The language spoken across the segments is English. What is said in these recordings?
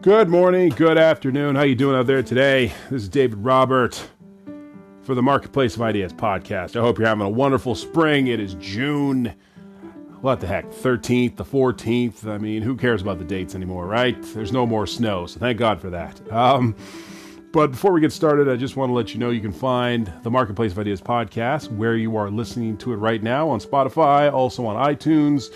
Good morning, good afternoon. How you doing out there today? This is David Robert for the Marketplace of Ideas podcast. I hope you're having a wonderful spring. It is June, what the heck, 13th, the 14th. I mean, who cares about the dates anymore, right? There's no more snow, so thank God for that. But before we get started, I just want to let you know you can find the Marketplace of Ideas podcast where you are listening to it right now on Spotify, also on iTunes,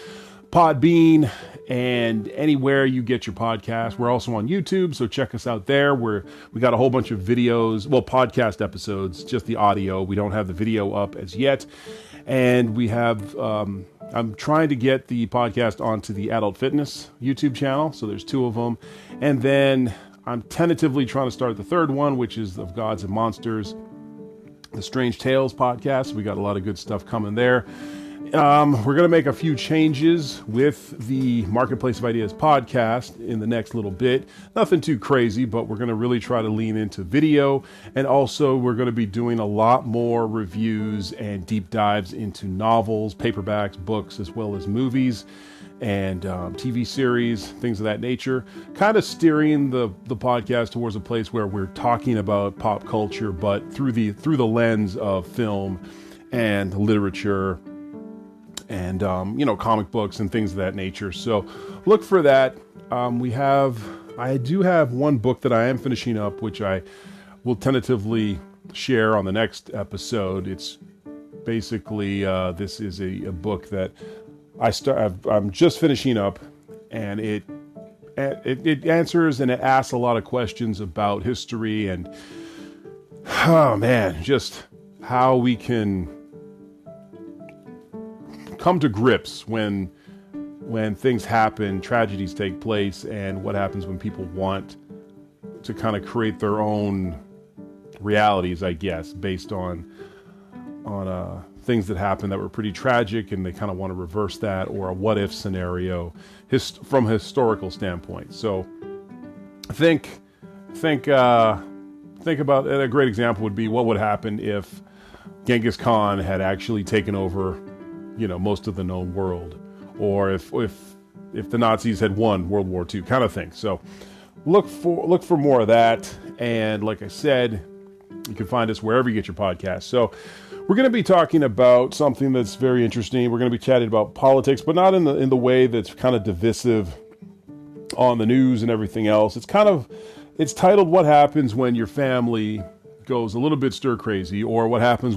Podbean, and anywhere you get your podcast. We're also on YouTube, so check us out there. We got a whole bunch of videos, well, podcast episodes, just the audio. We don't have the video up as yet. And we have, I'm trying to get the podcast onto the Adult Fitness YouTube channel, so there's two of them. And then I'm tentatively trying to start the third one, which is of Gods and Monsters, the Strange Tales podcast. We got a lot of good stuff coming there. We're going to make a few changes with the Marketplace of Ideas podcast in the next little bit. Nothing too crazy, but we're going to really try to lean into video. And also we're going to be doing a lot more reviews and deep dives into novels, paperbacks, books, as well as movies and TV series, things of that nature. Kind of steering the podcast towards a place where we're talking about pop culture, but through the lens of film and literature and, comic books and things of that nature. So look for that. I do have one book that I am finishing up, which I will tentatively share on the next episode. It's basically, this is a book that I'm just finishing up, and it answers and it asks a lot of questions about history and, just how we can come to grips when things happen, tragedies take place, and what happens when people want to kind of create their own realities, I guess, based on things that happened that were pretty tragic, and they kind of want to reverse that, or a what-if scenario from a historical standpoint. So think about a great example would be what would happen if Genghis Khan had actually taken over most of the known world, or if the Nazis had won World War II, kind of thing. So look for more of that. And like I said, you can find us wherever you get your podcasts. So we're going to be talking about something that's very interesting. We're going to be chatting about politics, but not in the way that's kind of divisive on the news and everything else. It's titled "What Happens When Your Family Goes a Little Bit Stir Crazy," or what happens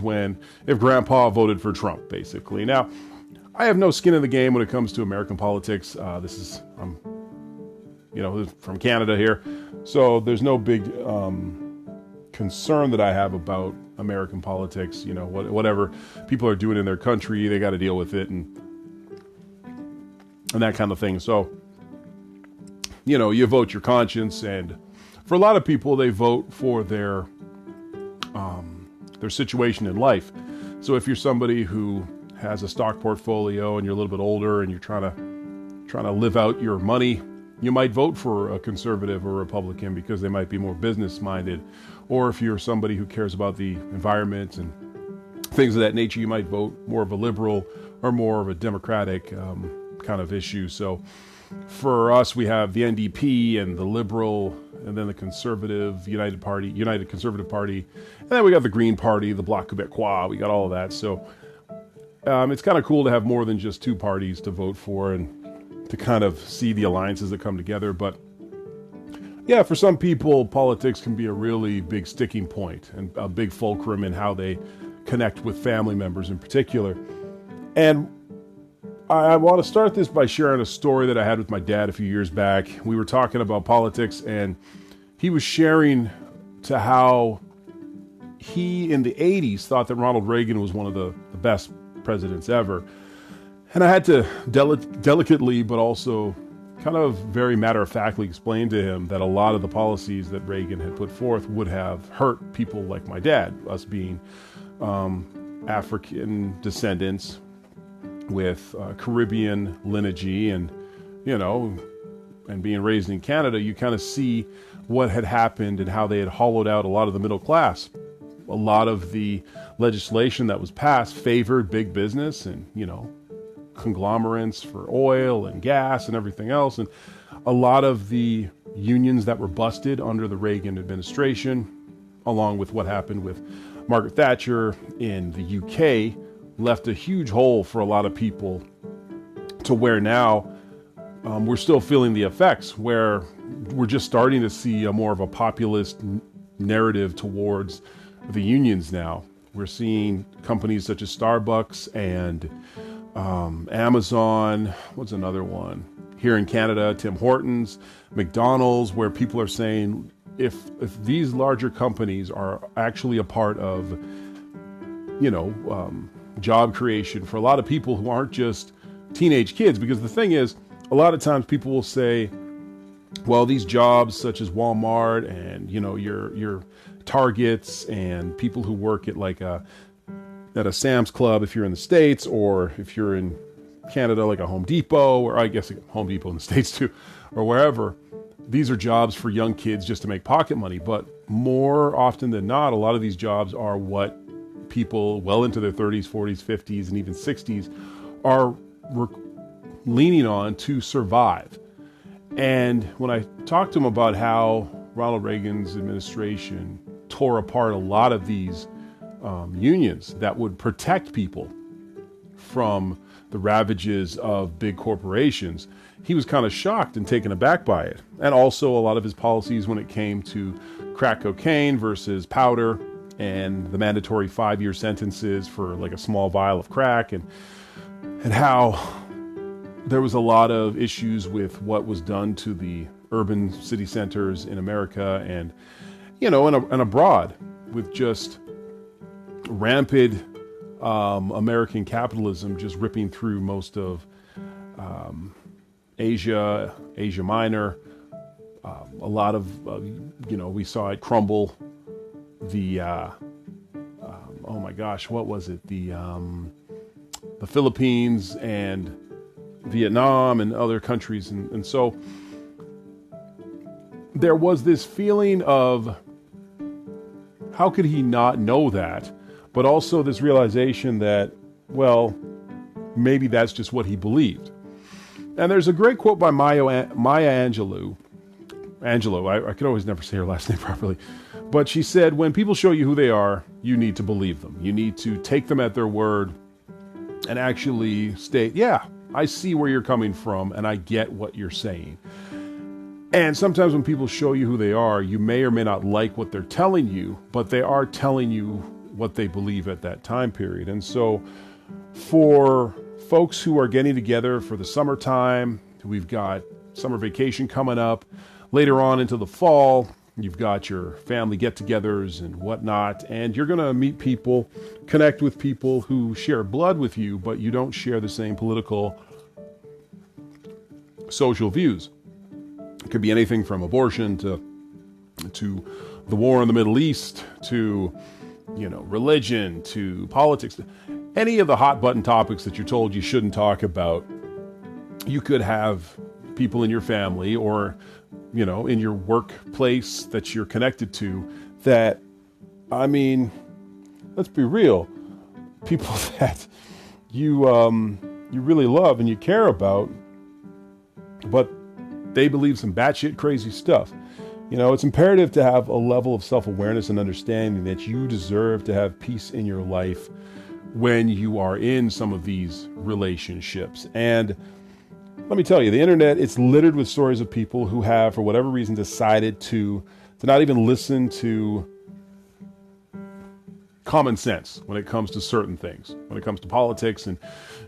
if Grandpa voted for Trump, basically. Now, I have no skin in the game when it comes to American politics. I'm from Canada here, so there's no big concern that I have about American politics. Whatever people are doing in their country, they got to deal with it and that kind of thing. So, you vote your conscience, and for a lot of people, they vote for their situation in life. So if you're somebody who has a stock portfolio and you're a little bit older and you're trying to live out your money, you might vote for a conservative or Republican because they might be more business minded. Or if you're somebody who cares about the environment and things of that nature, you might vote more of a liberal or more of a democratic kind of issue. So for us, we have the NDP and the Liberal, and then the Conservative United Conservative Party, and then we got the Green Party, the Bloc Québécois. We got all of that. So it's kind of cool to have more than just two parties to vote for and to kind of see the alliances that come together. But yeah, for some people, politics can be a really big sticking point and a big fulcrum in how they connect with family members in particular. And I want to start this by sharing a story that I had with my dad a few years back. We were talking about politics, and he was sharing to how he, in the 80s, thought that Ronald Reagan was one of the best presidents ever. And I had to delicately, but also kind of very matter-of-factly explain to him that a lot of the policies that Reagan had put forth would have hurt people like my dad, us being African descendants with Caribbean lineage, and being raised in Canada, you kind of see what had happened and how they had hollowed out a lot of the middle class. A lot of the legislation that was passed favored big business and, conglomerates for oil and gas and everything else. And a lot of the unions that were busted under the Reagan administration, along with what happened with Margaret Thatcher in the UK, left a huge hole for a lot of people, to where now we're still feeling the effects, where we're just starting to see a more of a populist narrative towards the unions now. We're seeing companies such as Starbucks and Amazon. What's another one? Here in Canada, Tim Hortons, McDonald's, where people are saying if these larger companies are actually a part of, job creation for a lot of people who aren't just teenage kids. Because the thing is, a lot of times people will say, well, these jobs such as Walmart and, your Targets and people who work at at a Sam's Club if you're in the States, or if you're in Canada, like a Home Depot, or I guess Home Depot in the States too, or wherever. These are jobs for young kids just to make pocket money. But more often than not, a lot of these jobs are what people well into their 30s, 40s, 50s, and even 60s are leaning on to survive. And when I talked to him about how Ronald Reagan's administration tore apart a lot of these unions that would protect people from the ravages of big corporations, he was kind of shocked and taken aback by it. And also a lot of his policies when it came to crack cocaine versus powder, and the mandatory 5-year sentences for like a small vial of crack, and how there was a lot of issues with what was done to the urban city centers in America and, and abroad, with just rampant American capitalism just ripping through most of Asia Minor. A lot of, we saw it crumble. The, oh my gosh, what was it? The Philippines and Vietnam and other countries. And so there was this feeling of, how could he not know that? But also this realization that, well, maybe that's just what he believed. And there's a great quote by Maya Angelou. I could always never say her last name properly. But she said, when people show you who they are, you need to believe them. You need to take them at their word and actually state, yeah, I see where you're coming from and I get what you're saying. And sometimes when people show you who they are, you may or may not like what they're telling you, but they are telling you what they believe at that time period. And so for folks who are getting together for the summertime, we've got summer vacation coming up. Later on into the fall, you've got your family get-togethers and whatnot, and you're going to meet people, connect with people who share blood with you, but you don't share the same political, social views. It could be anything from abortion to the war in the Middle East, to, religion, to politics. Any of the hot button topics that you're told you shouldn't talk about, you could have people in your family or, in your workplace that you're connected to that, let's be real, people that you really love and you care about, but they believe some batshit crazy stuff. It's imperative to have a level of self-awareness and understanding that you deserve to have peace in your life when you are in some of these relationships. And let me tell you, the internet, it's littered with stories of people who have, for whatever reason, decided to not even listen to common sense when it comes to certain things, when it comes to politics. And,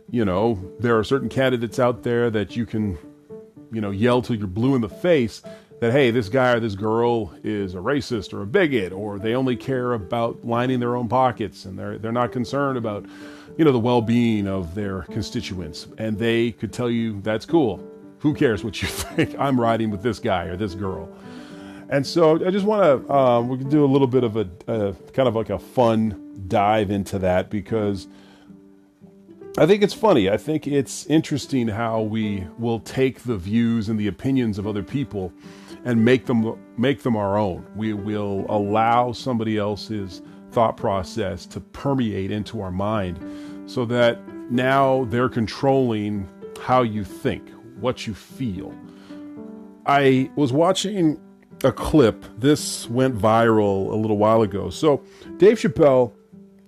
there are certain candidates out there that you can, yell till you're blue in the face that, hey, this guy or this girl is a racist or a bigot, or they only care about lining their own pockets and they're not concerned about, the well-being of their constituents. And they could tell you, that's cool. Who cares what you think? I'm riding with this guy or this girl. And so I just want to, we can do a little bit of a kind of like a fun dive into that, because I think it's funny. I think it's interesting how we will take the views and the opinions of other people and make them our own. We will allow somebody else's thought process to permeate into our mind, so that now they're controlling how you think, what you feel. I was watching a clip. This went viral a little while ago. So Dave Chappelle,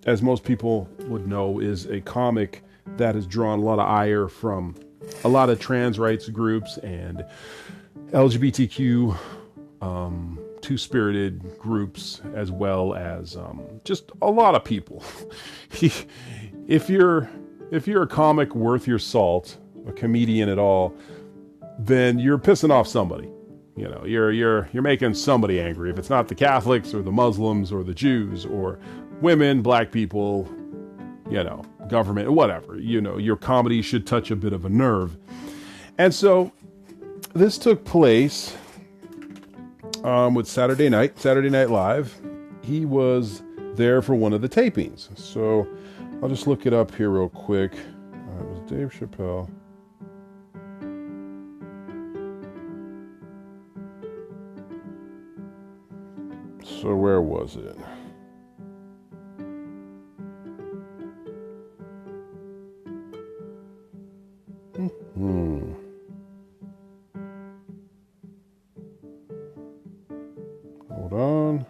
as most people would know, is a comic that has drawn a lot of ire from a lot of trans rights groups and LGBTQ two-spirited groups, as well as just a lot of people. If you're a comic worth your salt, a comedian at all, then you're pissing off somebody. You know, you're making somebody angry. If it's not the Catholics or the Muslims or the Jews or women, black people, you know, government, whatever. You know, your comedy should touch a bit of a nerve. And so this took place with Saturday Night Live. He was there for one of the tapings. So I'll just look it up here real quick. It was Dave Chappelle. So where was it? Hold on.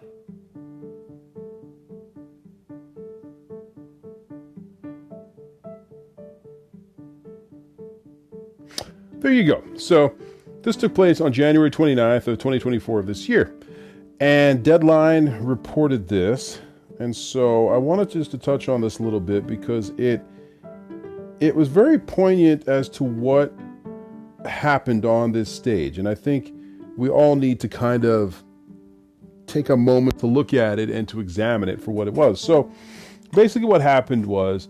There you go. So this took place on January 29th of 2024 of this year. And Deadline reported this. And so I wanted just to touch on this a little bit because it was very poignant as to what happened on this stage. And I think we all need to kind of take a moment to look at it and to examine it for what it was. So basically what happened was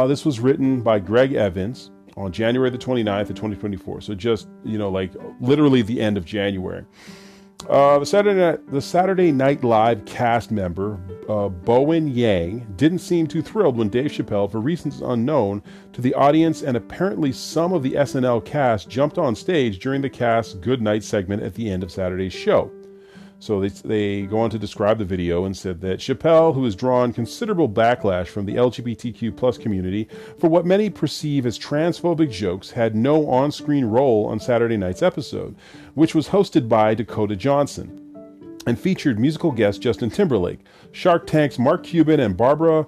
this was written by Greg Evans on January the 29th of 2024. So just, you know, like literally the end of January. The Saturday Night Live cast member, Bowen Yang, didn't seem too thrilled when Dave Chappelle, for reasons unknown to the audience and apparently some of the SNL cast, jumped on stage during the cast's Good Night segment at the end of Saturday's show. So they go on to describe the video and said that Chappelle, who has drawn considerable backlash from the LGBTQ plus community for what many perceive as transphobic jokes, had no on-screen role on Saturday night's episode, which was hosted by Dakota Johnson and featured musical guest Justin Timberlake, Shark Tank's Mark Cuban and Barbara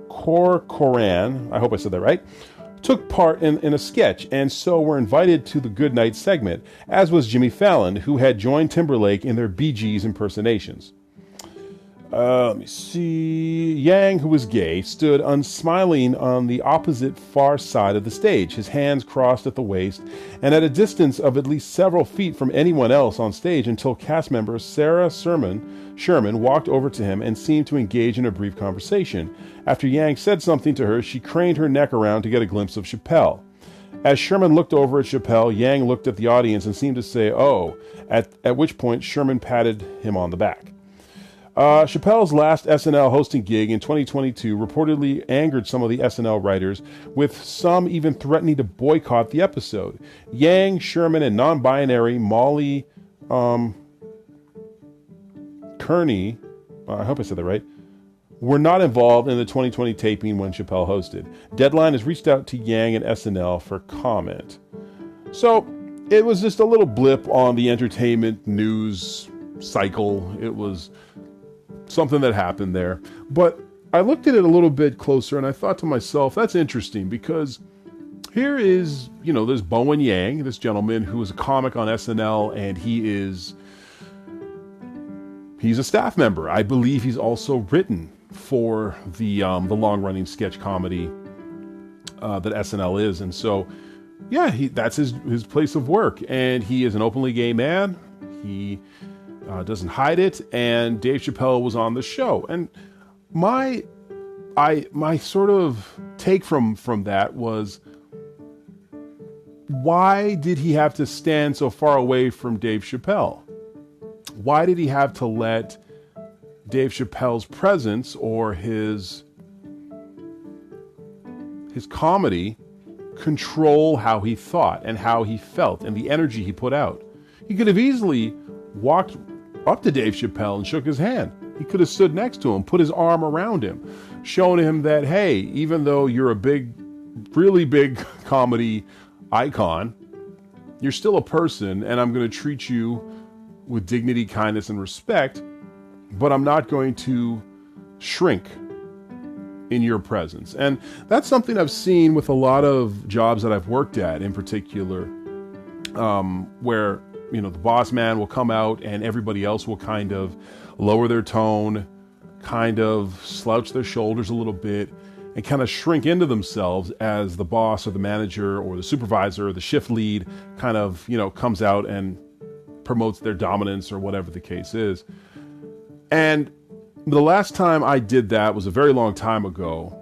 Corcoran, I hope I said that right, took part in a sketch, and so were invited to the Good Night segment, as was Jimmy Fallon, who had joined Timberlake in their Bee Gees impersonations. Let me see. Yang, who was gay, stood unsmiling on the opposite far side of the stage, his hands crossed at the waist, and at a distance of at least several feet from anyone else on stage, until cast member Sarah Sherman walked over to him and seemed to engage in a brief conversation. After Yang said something to her, she craned her neck around to get a glimpse of Chappelle. As Sherman looked over at Chappelle, Yang looked at the audience and seemed to say, "Oh," at which point Sherman patted him on the back. Chappelle's last SNL hosting gig in 2022 reportedly angered some of the SNL writers, with some even threatening to boycott the episode. Yang, Sherman, and non-binary Molly Kearney, I hope I said that right, were not involved in the 2020 taping when Chappelle hosted. Deadline has reached out to Yang and SNL for comment. So it was just a little blip on the entertainment news cycle. It was something that happened there. But I looked at it a little bit closer and I thought to myself, that's interesting, because here is, you know, there's Bowen Yang, this gentleman who is a comic on SNL, and he's a staff member. I believe he's also written for the long-running sketch comedy that SNL is. And so, yeah, that's his place of work. And he is an openly gay man. He doesn't hide it. And Dave Chappelle was on the show. And my sort of take from that was, why did he have to stand so far away from Dave Chappelle? Why did he have to let Dave Chappelle's presence or his comedy control how he thought and how he felt and the energy he put out? He could have easily walked up to Dave Chappelle and shook his hand. He could have stood next to him, put his arm around him, shown him that, hey, even though you're a really big comedy icon. You're still a person, and I'm going to treat you with dignity, kindness, and respect, but I'm not going to shrink in your presence. And that's something I've seen with a lot of jobs that I've worked at, in particular, where, the boss man will come out and everybody else will kind of lower their tone, kind of slouch their shoulders a little bit, and kind of shrink into themselves as the boss or the manager or the supervisor or the shift lead kind of, comes out and promotes their dominance or whatever the case is. And the last time I did that was a very long time ago.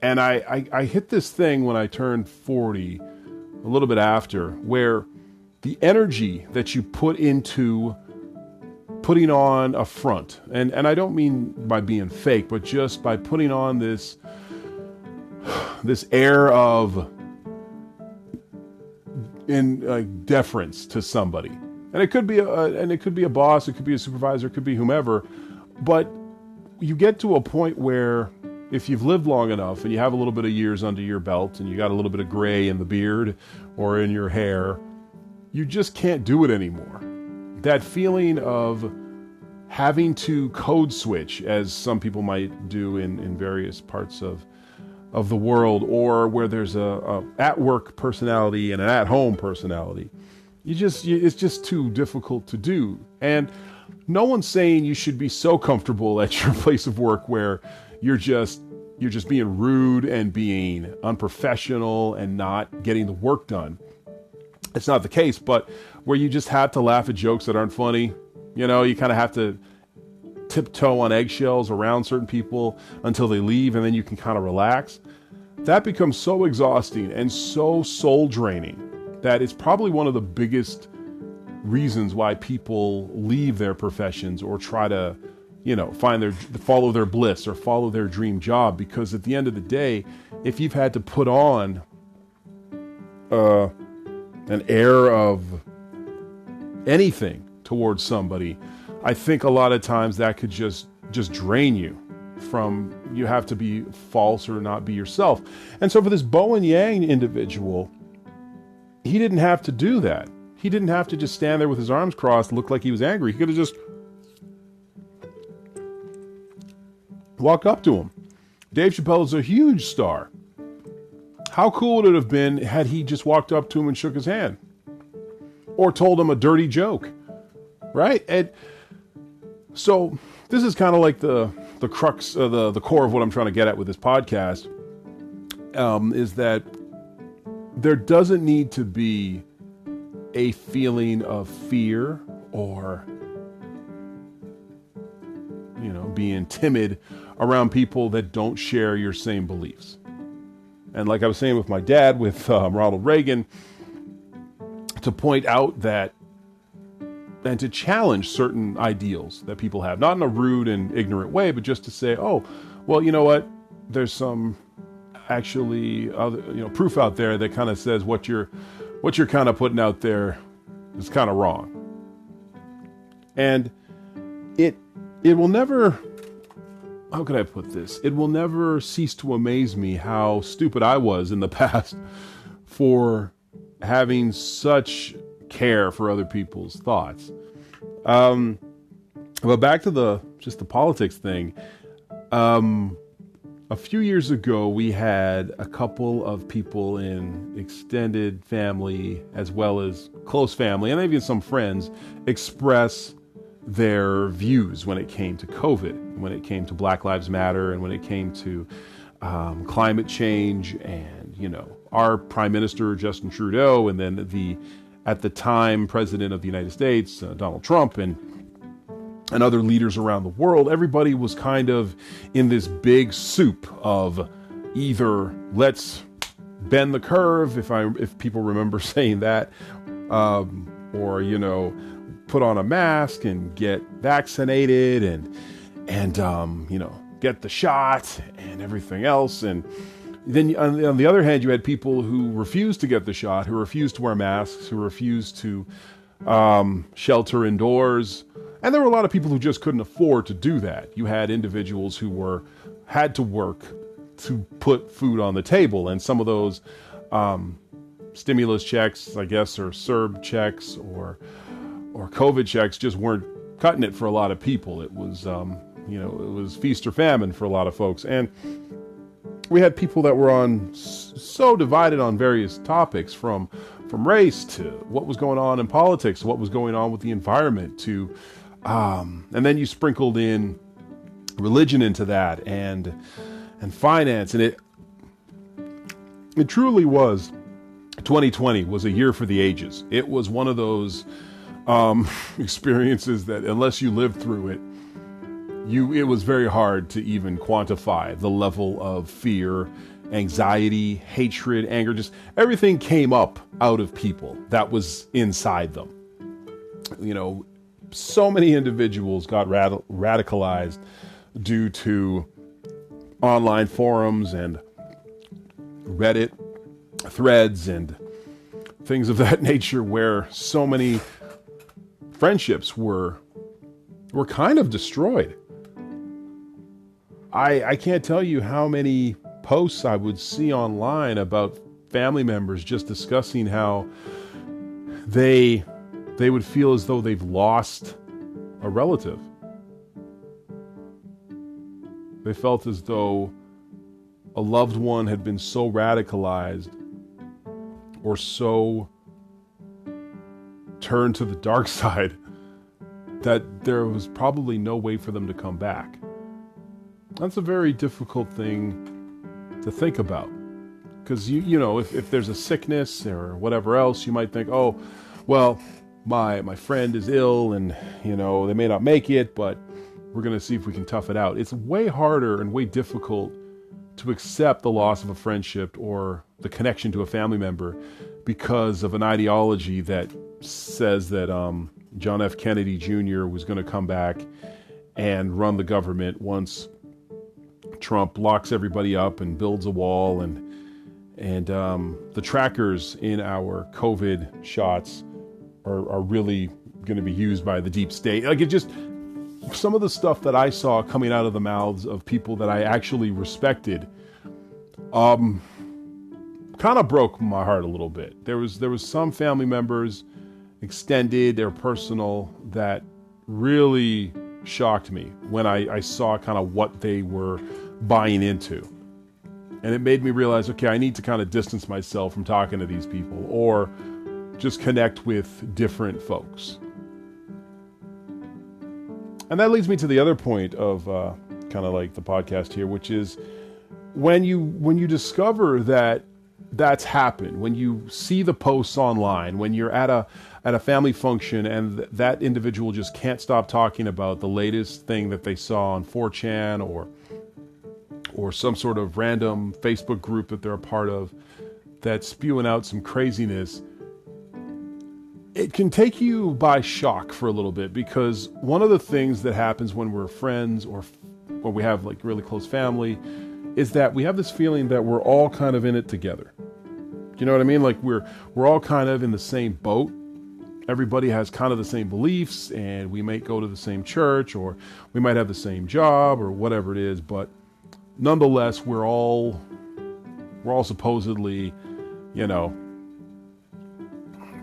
And I hit this thing when I turned 40, a little bit after, where the energy that you put into putting on a front, and I don't mean by being fake, but just by putting on this air of deference to somebody. And it could be a boss, it could be a supervisor, it could be whomever, but you get to a point where if you've lived long enough and you have a little bit of years under your belt and you got a little bit of gray in the beard or in your hair, you just can't do it anymore. That feeling of having to code switch, as some people might do in various parts of the world, or where there's a at-work personality and an at-home personality, it's just too difficult to do. And no one's saying you should be so comfortable at your place of work where you're just being rude and being unprofessional and not getting the work done. It's not the case, but where you just have to laugh at jokes that aren't funny, you kind of have to tiptoe on eggshells around certain people until they leave, and then you can kind of relax. That becomes so exhausting and so soul draining that it's probably one of the biggest reasons why people leave their professions or try to, follow their bliss or follow their dream job. Because at the end of the day, if you've had to put on an air of anything towards somebody, I think a lot of times that could just drain you from, you have to be false or not be yourself. And so for this Bowen Yang individual, he didn't have to do that. He didn't have to just stand there with his arms crossed, look like he was angry. He could have just walked up to him. Dave Chappelle is a huge star. How cool would it have been had he just walked up to him and shook his hand? Or told him a dirty joke, right? And so this is kind of like the crux, the core of what I'm trying to get at with this podcast, is that there doesn't need to be a feeling of fear or, being timid around people that don't share your same beliefs. And like I was saying with my dad, with Ronald Reagan, to point out that, and to challenge certain ideals that people have, not in a rude and ignorant way, but just to say, oh, well, you know what? There's some actually other, proof out there that kind of says what you're kind of putting out there is kind of wrong. And it will never, how could I put this? It will never cease to amaze me how stupid I was in the past for having such care for other people's thoughts. But back to the politics thing. A few years ago, we had a couple of people in extended family as well as close family, and even some friends, express their views when it came to COVID, when it came to Black Lives Matter, and when it came to climate change, and, our Prime Minister, Justin Trudeau, and then at the time, President of the United States, Donald Trump, and other leaders around the world. Everybody was kind of in this big soup of either let's bend the curve, if people remember saying that, or, put on a mask and get vaccinated and get the shot and everything else. And then on the other hand, you had people who refused to get the shot, who refused to wear masks, who refused to shelter indoors. And there were a lot of people who just couldn't afford to do that. You had individuals who had to work to put food on the table. And some of those stimulus checks, I guess, or CERB checks or COVID checks just weren't cutting it for a lot of people. It was, it was feast or famine for a lot of folks. And we had people that were so divided on various topics, from race to what was going on in politics, what was going on with the environment, to, and then you sprinkled in religion into that, and finance, and it truly was. 2020 was a year for the ages. It was one of those experiences that, unless you lived through it, it was very hard to even quantify the level of fear, anxiety, hatred, anger. Just everything came up out of people that was inside them. So many individuals got radicalized due to online forums and Reddit threads and things of that nature, where so many friendships were kind of destroyed. I can't tell you how many posts I would see online about family members just discussing how they would feel as though they've lost a relative. They felt as though a loved one had been so radicalized or so turned to the dark side that there was probably no way for them to come back. That's a very difficult thing to think about, because if there's a sickness or whatever else, you might think, oh, well, my friend is ill and they may not make it, but we're going to see if we can tough it out. It's way harder and way difficult to accept the loss of a friendship or the connection to a family member because of an ideology that says that John F. Kennedy Jr. was going to come back and run the government once Trump locks everybody up and builds a wall, and the trackers in our COVID shots are really going to be used by the deep state. Like, it just, some of the stuff that I saw coming out of the mouths of people that I actually respected, kind of broke my heart a little bit. There was some family members, extended or personal, that really shocked me when I saw kind of what they were buying into. And it made me realize, okay, I need to kind of distance myself from talking to these people, or just connect with different folks. And that leads me to the other point of kind of like the podcast here, which is when you discover that that's happened, when you see the posts online, when you're at a family function and that individual just can't stop talking about the latest thing that they saw on 4chan or some sort of random Facebook group that they're a part of that's spewing out some craziness, it can take you by shock for a little bit, because one of the things that happens when we're friends or when we have like really close family is that we have this feeling that we're all kind of in it together. Do you know what I mean? Like we're all kind of in the same boat. Everybody has kind of the same beliefs, and we might go to the same church, or we might have the same job, or whatever it is, but nonetheless, we're all supposedly,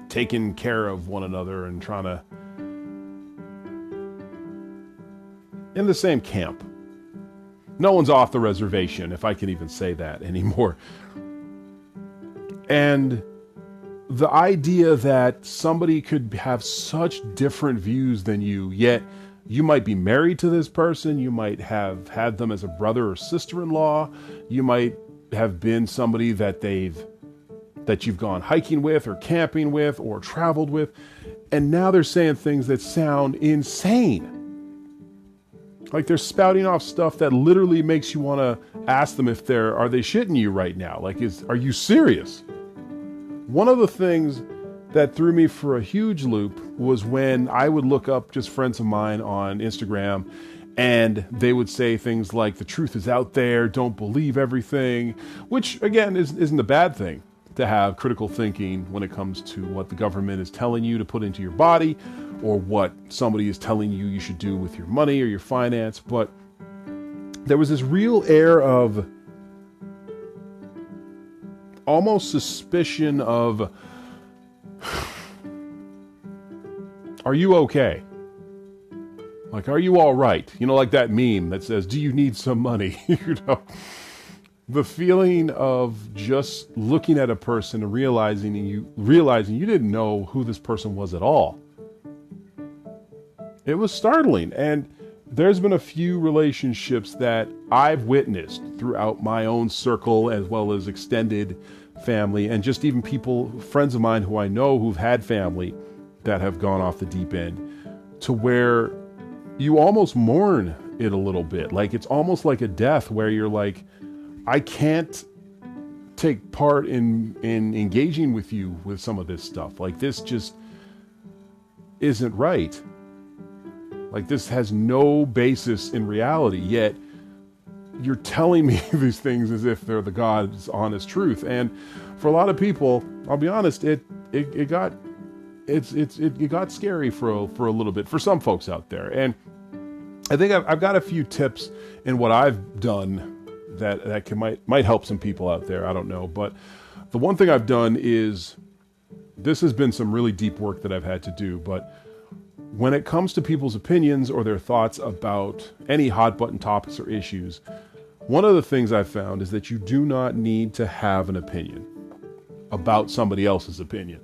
taking care of one another and trying to, in the same camp. No one's off the reservation, if I can even say that anymore. And the idea that somebody could have such different views than you, yet you might be married to this person, you might have had them as a brother or sister-in-law, you might have been somebody that you've gone hiking with or camping with or traveled with, and now they're saying things that sound insane. Like they're spouting off stuff that literally makes you want to ask them if are they shitting you right now? Like, are you serious? One of the things that threw me for a huge loop was when I would look up just friends of mine on Instagram, and they would say things like, the truth is out there, don't believe everything, which again isn't a bad thing, to have critical thinking when it comes to what the government is telling you to put into your body, or what somebody is telling you you should do with your money or your finance. But there was this real air of almost suspicion of, are you okay? Like, are you all right? You know, like that meme that says, do you need some money? You know, the feeling of just looking at a person and realizing you didn't know who this person was at all. It was startling. And there's been a few relationships that I've witnessed throughout my own circle, as well as extended family, and just even people, friends of mine who I know who've had family that have gone off the deep end, to where you almost mourn it a little bit. Like, it's almost like a death where you're like, I can't take part in engaging with you with some of this stuff. Like, this just isn't right. Like, this has no basis in reality, yet you're telling me these things as if they're the God's honest truth. And for a lot of people, I'll be honest, it got scary for a little bit for some folks out there. And I think I've got a few tips in what I've done that might help some people out there. I don't know, but the one thing I've done is, this has been some really deep work that I've had to do, but when it comes to people's opinions or their thoughts about any hot button topics or issues, one of the things I've found is that you do not need to have an opinion about somebody else's opinion.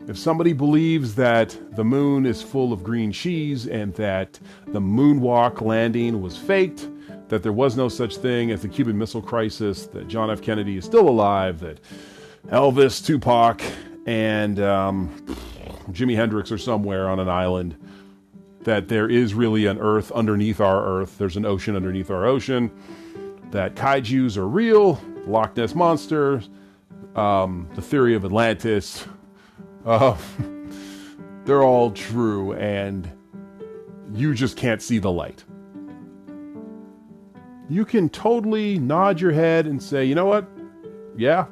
If somebody believes that the moon is full of green cheese and that the moonwalk landing was faked, that there was no such thing as the Cuban Missile Crisis, that John F. Kennedy is still alive, that Elvis, Tupac, and Jimi Hendrix are somewhere on an island, that there is really an earth underneath our earth, there's an ocean underneath our ocean, that kaijus are real, Loch Ness Monster, the theory of Atlantis, they're all true, and you just can't see the light. You can totally nod your head and say, you know what? Yeah.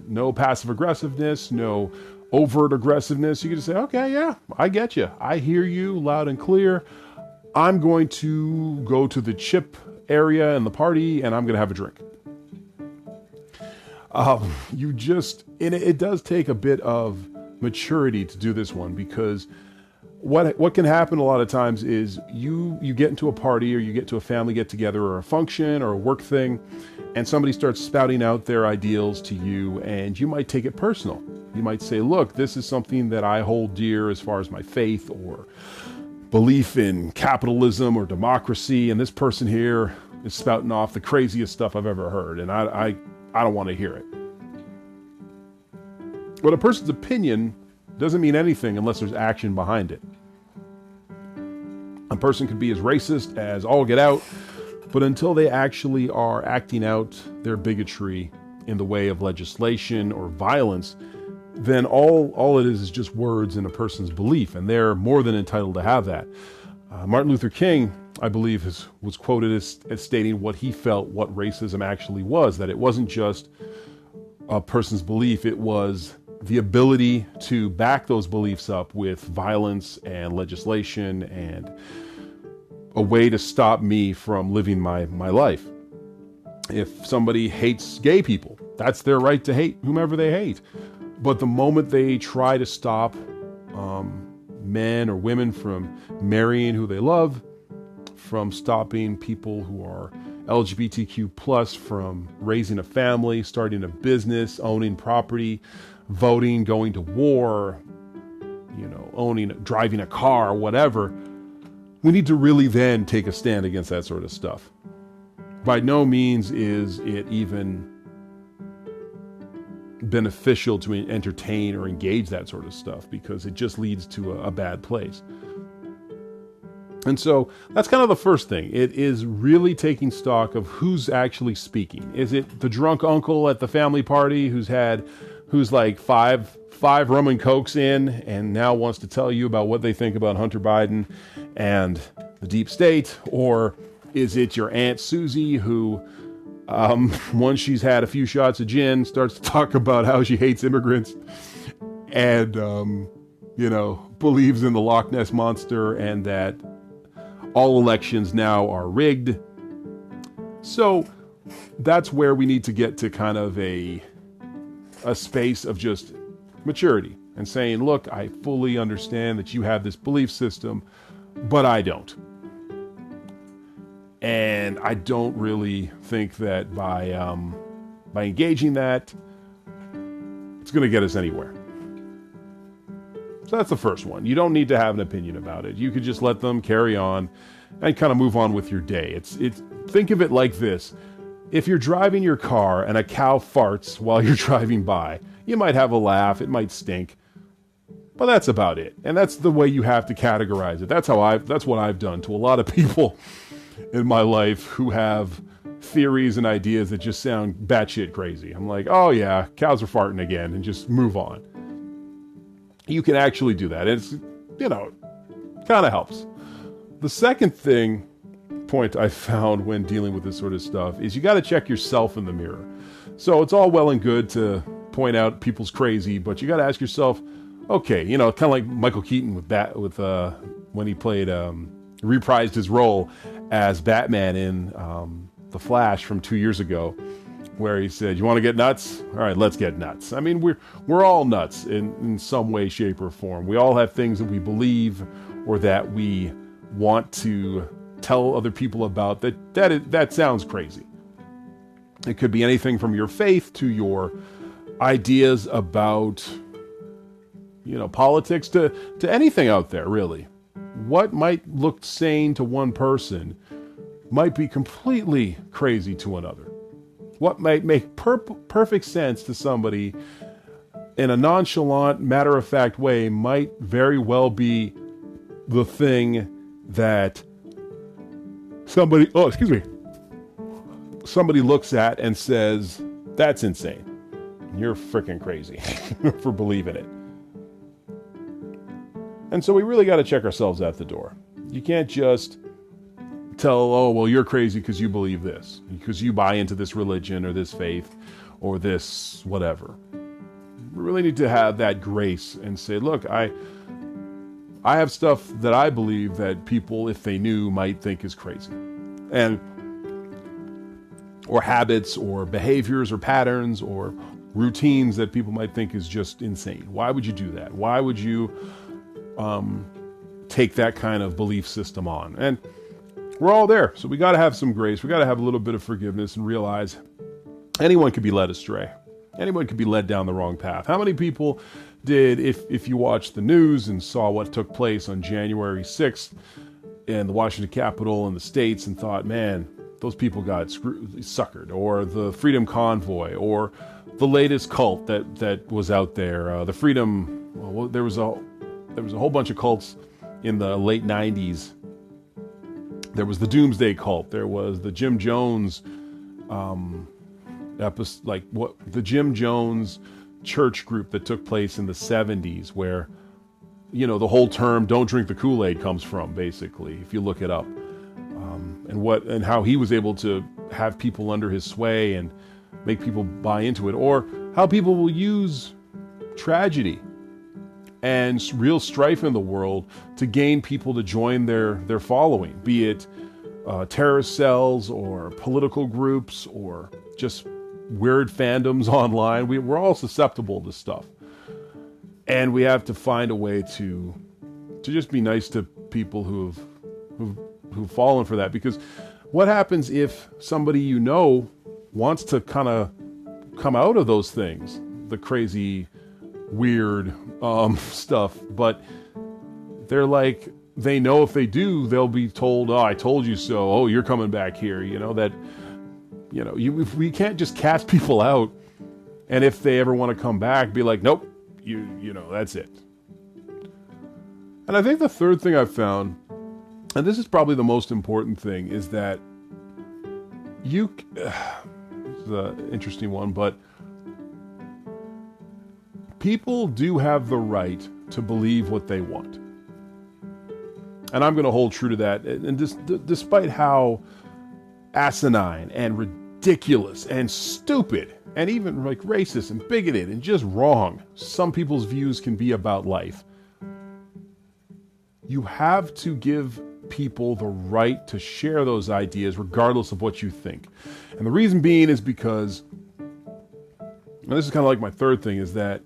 No passive aggressiveness, no overt aggressiveness. You can just say, okay, yeah, I get you. I hear you loud and clear. I'm going to go to the chip area in the party and I'm going to have a drink. It does take a bit of maturity to do this one, because what can happen a lot of times is you get into a party, or you get to a family get together or a function or a work thing, and somebody starts spouting out their ideals to you, and you might take it personal. You might say, look, this is something that I hold dear as far as my faith or belief in capitalism or democracy, and this person here is spouting off the craziest stuff I've ever heard, and I don't want to hear it. But a person's opinion doesn't mean anything unless there's action behind it. A person could be as racist as all get out, but until they actually are acting out their bigotry in the way of legislation or violence, then all it is just words in a person's belief, and they're more than entitled to have that. Martin Luther King, I believe, was quoted as stating what he felt what racism actually was, that it wasn't just a person's belief, it was the ability to back those beliefs up with violence and legislation and a way to stop me from living my life. If somebody hates gay people, that's their right to hate whomever they hate. But the moment they try to stop men or women from marrying who they love, from stopping people who are LGBTQ plus from raising a family, starting a business, owning property, voting, going to war, driving a car, whatever, we need to really then take a stand against that sort of stuff. By no means is it even beneficial to entertain or engage that sort of stuff, because it just leads to a bad place. And so that's kind of the first thing. It is really taking stock of who's actually speaking. Is it the drunk uncle at the family party who's like five rum and cokes in and now wants to tell you about what they think about Hunter Biden and the deep state? Or is it your Aunt Susie who, once she's had a few shots of gin, starts to talk about how she hates immigrants and, believes in the Loch Ness Monster and that all elections now are rigged? So that's where we need to get to kind of a space of just maturity and saying, look, I fully understand that you have this belief system, but I don't. And I don't really think that by engaging that, it's going to get us anywhere. So that's the first one. You don't need to have an opinion about it. You could just let them carry on and kind of move on with your day. It's think of it like this. If you're driving your car and a cow farts while you're driving by, you might have a laugh, it might stink, but that's about it. And that's the way you have to categorize it. That's what I've done to a lot of people in my life who have theories and ideas that just sound batshit crazy. I'm like, oh yeah, cows are farting again, and just move on. You can actually do that. It's, kind of helps. The second point I found when dealing with this sort of stuff is you got to check yourself in the mirror. So it's all well and good to point out people's crazy, but you got to ask yourself, okay, kind of like Michael Keaton with when he played, reprised his role as Batman in The Flash from 2 years ago, where he said, you want to get nuts? All right, let's get nuts. I mean, we're all nuts in some way, shape, or form. We all have things that we believe or that we want to tell other people about that sounds crazy. It could be anything from your faith to your ideas about, politics to anything out there, really. What might look sane to one person might be completely crazy to another. What might make perfect sense to somebody in a nonchalant, matter-of-fact way might very well be the thing that somebody looks at and says, that's insane. You're freaking crazy for believing it. And so we really got to check ourselves at the door. You can't just tell, oh, well, you're crazy because you believe this, because you buy into this religion or this faith or this whatever. We really need to have that grace and say, look, I have stuff that I believe that people, if they knew, might think is crazy. Or habits or behaviors or patterns or routines that people might think is just insane. Why would you do that? Why would you take that kind of belief system on? And we're all there. So we got to have some grace. We got to have a little bit of forgiveness and realize anyone could be led astray. Anyone could be led down the wrong path. How many people did, if you watched the news and saw what took place on January 6th in the Washington Capitol in the States and thought, man, those people got suckered, or the Freedom Convoy, or the latest cult that was out there, the Freedom, well, there was a whole bunch of cults in the late 90s. There was the Doomsday Cult. There was the Jim Jones the Jim Jones church group that took place in the 70s, where, the whole term "don't drink the Kool-Aid" comes from, basically, if you look it up, and how he was able to have people under his sway and make people buy into it, or how people will use tragedy and real strife in the world to gain people to join their following, be it terrorist cells or political groups or just weird fandoms online. We're all susceptible to stuff. And we have to find a way to just be nice to people who've fallen for that. Because what happens if somebody wants to kind of come out of those things, the crazy, weird stuff, but they're like, they know if they do, they'll be told, oh, I told you so. Oh, you're coming back here. If we can't just cast people out, and if they ever want to come back, be like, nope, that's it. And I think the third thing I've found, and this is probably the most important thing, is that this is an interesting one, but people do have the right to believe what they want. And I'm going to hold true to that. And despite how asinine and ridiculous and stupid and even like racist and bigoted and just wrong some people's views can be about life, you have to give people the right to share those ideas regardless of what you think. And the reason being is because, and this is kind of like my third thing, is that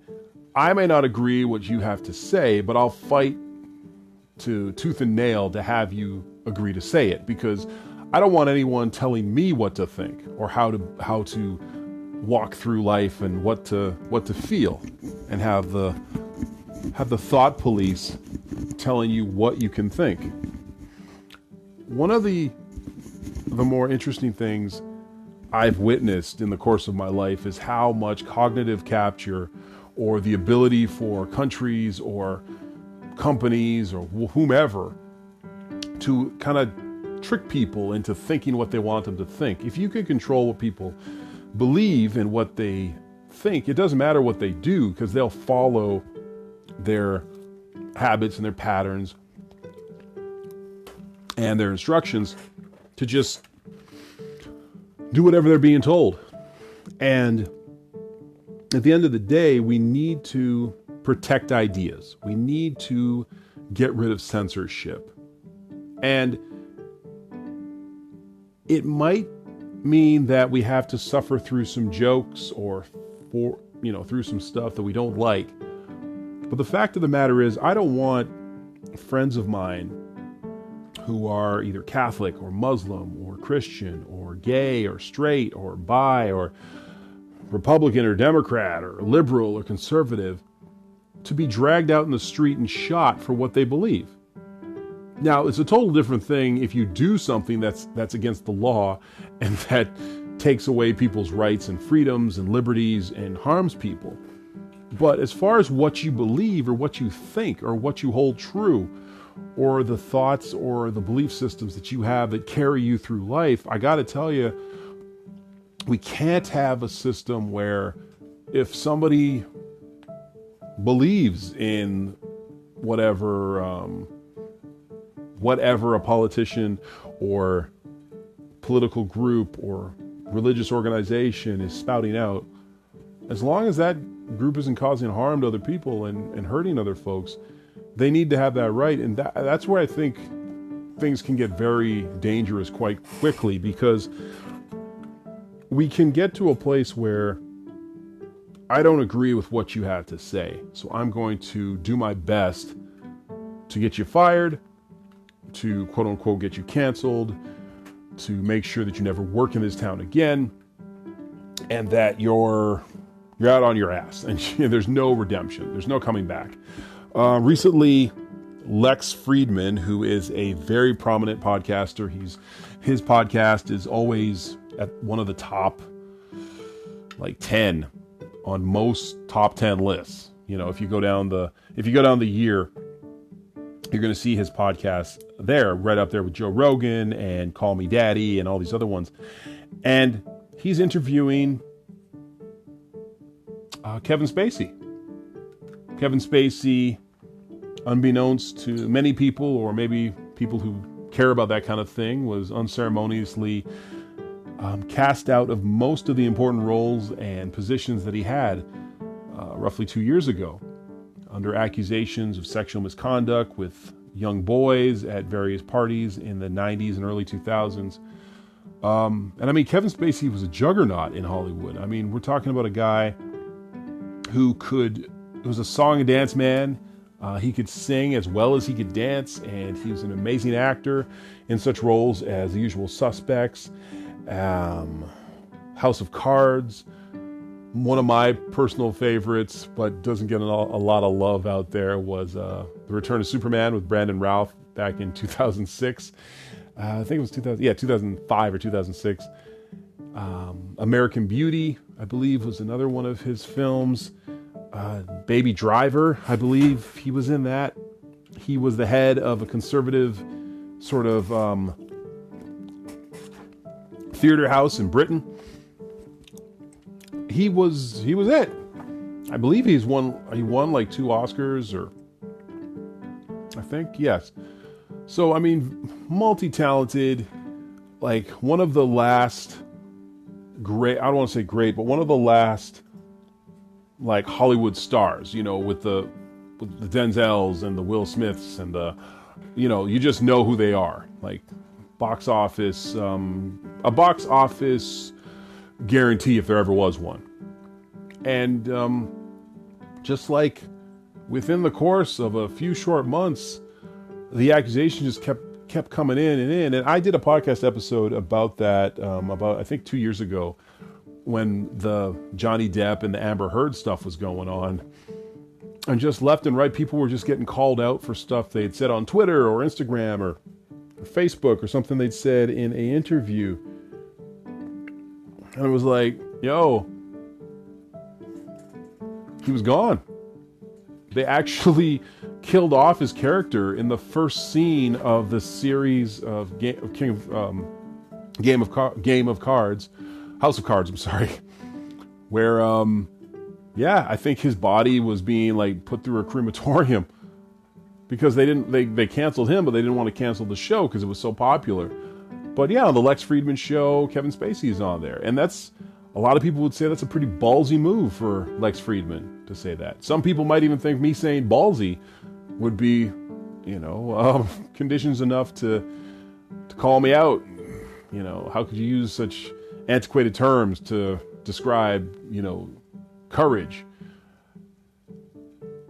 I may not agree what you have to say, but I'll fight to tooth and nail to have you agree to say it, because I don't want anyone telling me what to think or how to walk through life and what to feel, and have the thought police telling you what you can think. One of the more interesting things I've witnessed in the course of my life is how much cognitive capture, or the ability for countries or companies or whomever to kind of trick people into thinking what they want them to think. If you can control what people believe and what they think, it doesn't matter what they do, because they'll follow their habits and their patterns and their instructions to just do whatever they're being told. And at the end of the day, we need to protect ideas. We need to get rid of censorship. And it might mean that we have to suffer through some jokes or through some stuff that we don't like. But the fact of the matter is, I don't want friends of mine who are either Catholic or Muslim or Christian or gay or straight or bi or Republican or Democrat or liberal or conservative to be dragged out in the street and shot for what they believe. Now, it's a total different thing if you do something that's against the law and that takes away people's rights and freedoms and liberties and harms people. But as far as what you believe or what you think or what you hold true, or the thoughts or the belief systems that you have that carry you through life, I got to tell you, we can't have a system where if somebody believes in whatever a politician or political group or religious organization is spouting out, as long as that group isn't causing harm to other people and hurting other folks, they need to have that right. And that's where I think things can get very dangerous quite quickly, because we can get to a place where I don't agree with what you have to say, so I'm going to do my best to get you fired, to quote unquote get you canceled, to make sure that you never work in this town again, and that you're out on your ass and there's no redemption, there's no coming back. Recently, Lex Friedman, who is a very prominent podcaster, his podcast is always at one of the top 10 on most top 10 lists. If you go down the year, you're going to see his podcast there, right up there with Joe Rogan and Call Me Daddy and all these other ones. And he's interviewing Kevin Spacey. Kevin Spacey, unbeknownst to many people, or maybe people who care about that kind of thing, was unceremoniously cast out of most of the important roles and positions that he had roughly 2 years ago, under accusations of sexual misconduct with young boys at various parties in the 90s and early 2000s. And Kevin Spacey was a juggernaut in Hollywood. We're talking about a guy who was a song and dance man. He could sing as well as he could dance, and he was an amazing actor in such roles as The Usual Suspects, House of Cards. One of my personal favorites, but doesn't get a lot of love out there, was The Return of Superman with Brandon Routh back in 2006. I think it was 2005 or 2006. American Beauty, I believe, was another one of his films. Baby Driver, I believe he was in that. He was the head of a conservative sort of theater house in Britain. He was it. I believe he won 2 Oscars, or I think, yes. So, multi-talented, one of the last great, I don't want to say great, but one of the last Hollywood stars, with the Denzels and the Will Smiths and the you just know who they are. Like box office, a box office guarantee if there ever was one. And just like within the course of a few short months, the accusation just kept coming in and in. And I did a podcast episode about that, about I think 2 years ago, when the Johnny Depp and the Amber Heard stuff was going on. And just left and right, people were just getting called out for stuff they'd said on Twitter or Instagram or Facebook or something they'd said in an interview. And it was like, yo, he was gone. They actually killed off his character in the first scene of the series of Game of Cards, House of Cards, I'm sorry, where, I think his body was being like put through a crematorium because they canceled him, but they didn't want to cancel the show because it was so popular. But yeah, on the Lex Friedman show, Kevin Spacey is on there. And a lot of people would say that's a pretty ballsy move for Lex Friedman to say that. Some people might even think me saying ballsy would be, conditions enough to call me out. How could you use such antiquated terms to describe, courage?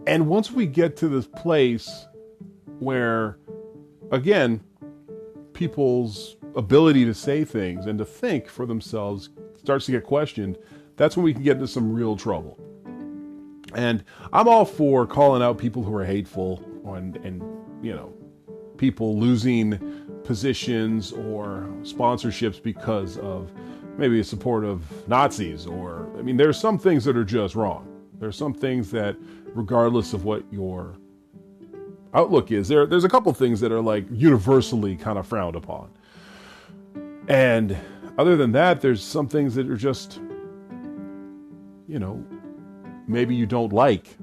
And once we get to this place where, again, people's ability to say things and to think for themselves starts to get questioned, that's when we can get into some real trouble. And I'm all for calling out people who are hateful and people losing positions or sponsorships because of maybe a support of Nazis, there's some things that are just wrong. There's some things that, regardless of what your outlook is, there's a couple things that are like universally kind of frowned upon. And other than that, there's some things that are just, maybe you don't like.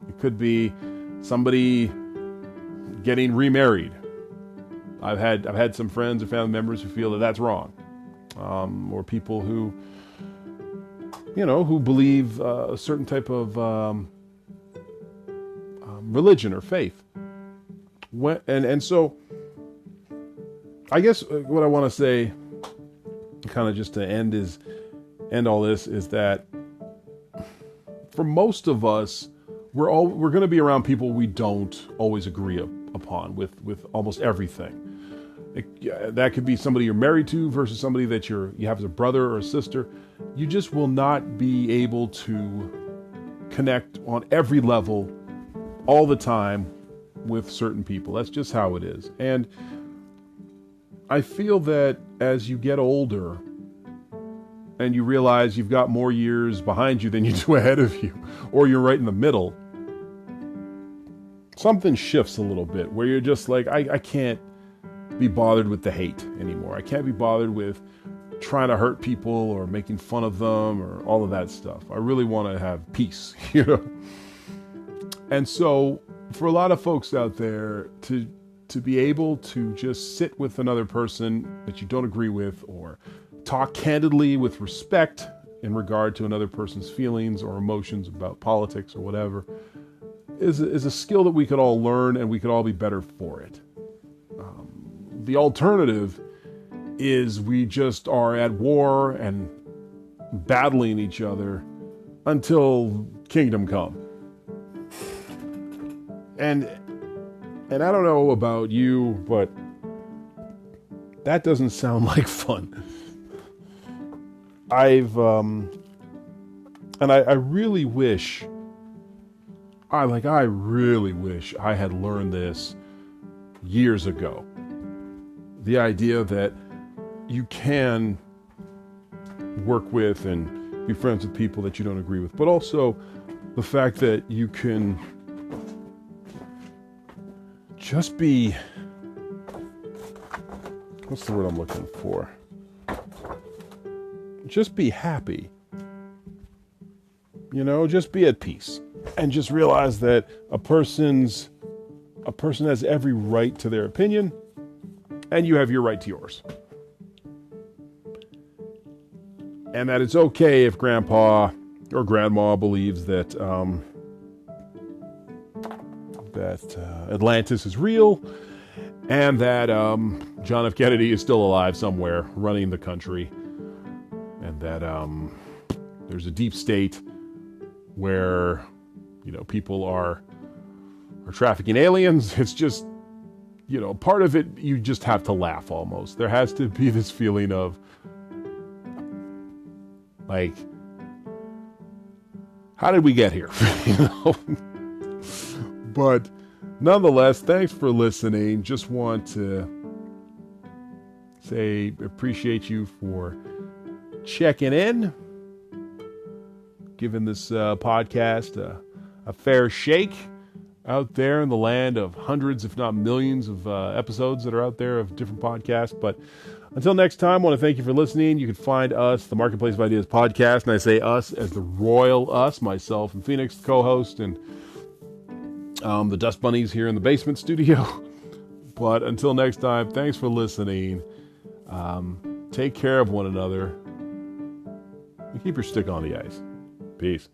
It could be somebody getting remarried. I've had some friends or family members who feel that that's wrong. Or people who believe a certain type of religion or faith. And so, I guess what I want to say, kind of just to end all this, is that for most of us, we're going to be around people we don't always agree upon with almost everything. That could be somebody you're married to versus somebody that you have as a brother or a sister. You just will not be able to connect on every level all the time with certain people. That's just how it is. And I feel that as you get older and you realize you've got more years behind you than you do ahead of you, or you're right in the middle, something shifts a little bit where you're just like, I can't be bothered with the hate anymore. I can't be bothered with trying to hurt people or making fun of them or all of that stuff. I really want to have peace, And so for a lot of folks out there to be able to just sit with another person that you don't agree with, or talk candidly with respect in regard to another person's feelings or emotions about politics or whatever, is a skill that we could all learn, and we could all be better for it. The alternative is we just are at war and battling each other until kingdom come. And I don't know about you, but that doesn't sound like fun. I really wish, I really wish I had learned this years ago. The idea that you can work with and be friends with people that you don't agree with, but also the fact that you can just be, what's the word I'm looking for? Just be happy. Just be at peace. And just realize that a person has every right to their opinion, and you have your right to yours. And that it's okay if grandpa or grandma believes that Atlantis is real, and that John F. Kennedy is still alive somewhere, running the country, and that there's a deep state where, people are trafficking aliens. It's just, part of it, you just have to laugh almost. There has to be this feeling of, like, how did we get here? But nonetheless, thanks for listening. Just want to say appreciate you for checking in, giving this podcast a fair shake out there in the land of hundreds, if not millions, of episodes that are out there of different podcasts. But until next time, I want to thank you for listening. You can find us, the Marketplace of Ideas podcast, and I say us as the royal us, myself and Phoenix, the co-host, and the Dust Bunnies here in the basement studio. But until next time, thanks for listening. Take care of one another and keep your stick on the ice. Peace.